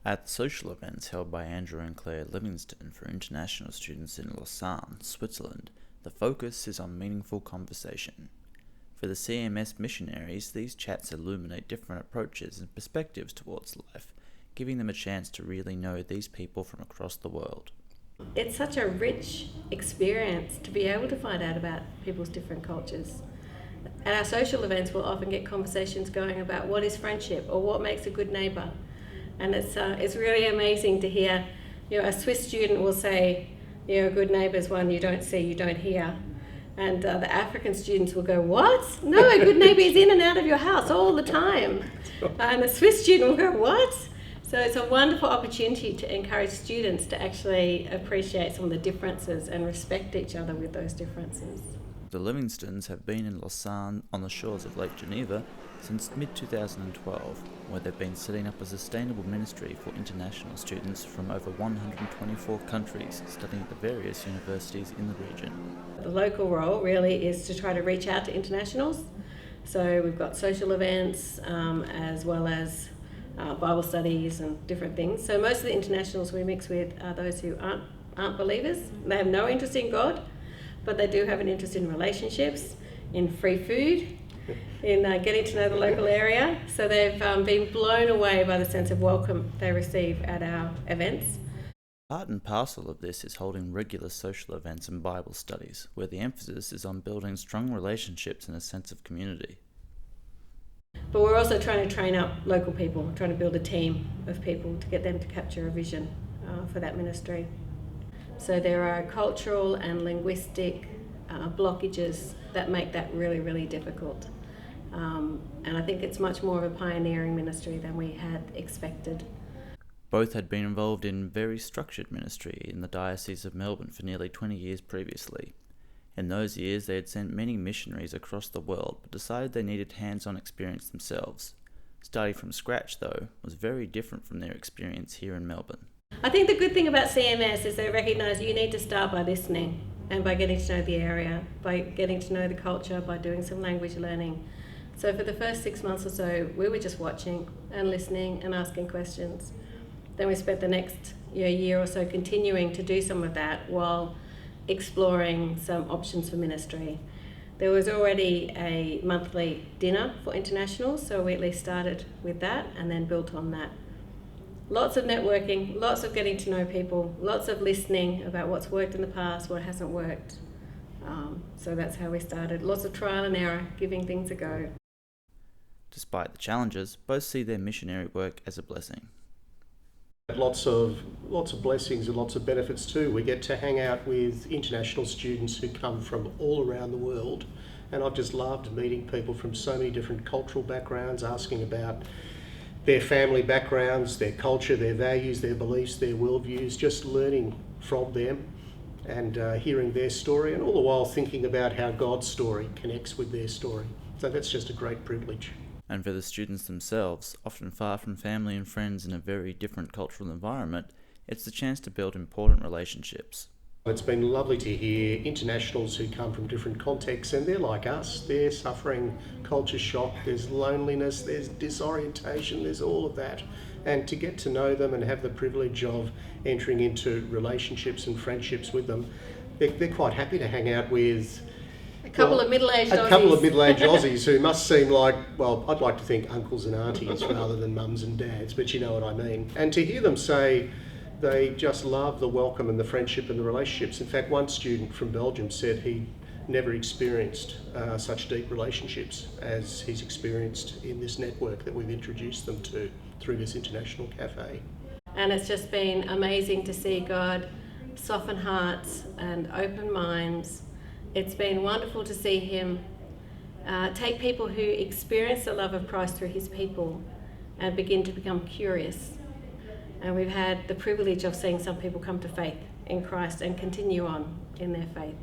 At the social events held by Andrew and Claire Livingstone for international students in Lausanne, Switzerland, the focus is on meaningful conversation. For the CMS Missionaries, these chats illuminate different approaches and perspectives towards life, giving them a chance to really know these people from across the world. It's such a rich experience to be able to find out about people's different cultures. At our social events, we'll often get conversations going about what is friendship or what makes a good neighbour. And it's really amazing to hear, a Swiss student will say, a good neighbour is one you don't see, you don't hear. And the African students will go, what? No, a good neighbour is in and out of your house all the time. And the Swiss student will go, what? So it's a wonderful opportunity to encourage students to actually appreciate some of the differences and respect each other with those differences. The Livingstones have been in Lausanne on the shores of Lake Geneva since mid-2012, where they've been setting up a sustainable ministry for international students from over 124 countries studying at the various universities in the region. The local role really is to try to reach out to internationals. So we've got social events as well as Bible studies and different things. So most of the internationals we mix with are those who aren't believers. They have no interest in God, but they do have an interest in relationships, in free food, in getting to know the local area. So they've been blown away by the sense of welcome they receive at our events. Part and parcel of this is holding regular social events and Bible studies, where the emphasis is on building strong relationships and a sense of community. But we're also trying to train up local people, trying to build a team of people to get them to capture a vision for that ministry. So there are cultural and linguistic blockages that make that really, really difficult. And I think it's much more of a pioneering ministry than we had expected. Both had been involved in very structured ministry in the Diocese of Melbourne for nearly 20 years previously. In those years, they had sent many missionaries across the world, but decided they needed hands-on experience themselves. Starting from scratch, though, was very different from their experience here in Melbourne. I think the good thing about CMS is they recognise you need to start by listening and by getting to know the area, by getting to know the culture, by doing some language learning. So for the first 6 months or so, we were just watching and listening and asking questions. Then we spent the next year or so continuing to do some of that while exploring some options for ministry. There was already a monthly dinner for internationals, so we at least started with that and then built on that. Lots of networking, lots of getting to know people, lots of listening about what's worked in the past, what hasn't worked. So that's how we started. Lots of trial and error, giving things a go. Despite the challenges, both see their missionary work as a blessing. Lots of blessings and lots of benefits too. We get to hang out with international students who come from all around the world, and I've just loved meeting people from so many different cultural backgrounds, asking about their family backgrounds, their culture, their values, their beliefs, their worldviews, just learning from them and hearing their story, and all the while thinking about how God's story connects with their story. So that's just a great privilege. And for the students themselves, often far from family and friends in a very different cultural environment, it's the chance to build important relationships. It's been lovely to hear internationals who come from different contexts, and they're like us. They're suffering culture shock, there's loneliness, there's disorientation, there's all of that. And to get to know them and have the privilege of entering into relationships and friendships with them, they're quite happy to hang out with A couple of middle-aged Aussies who must seem like, well, I'd like to think uncles and aunties rather than mums and dads, but you know what I mean. And to hear them say they just love the welcome and the friendship and the relationships. In fact, one student from Belgium said he never experienced such deep relationships as he's experienced in this network that we've introduced them to through this international cafe. And it's just been amazing to see God soften hearts and open minds. It's been wonderful to see him take people who experience the love of Christ through his people and begin to become curious. And we've had the privilege of seeing some people come to faith in Christ and continue on in their faith.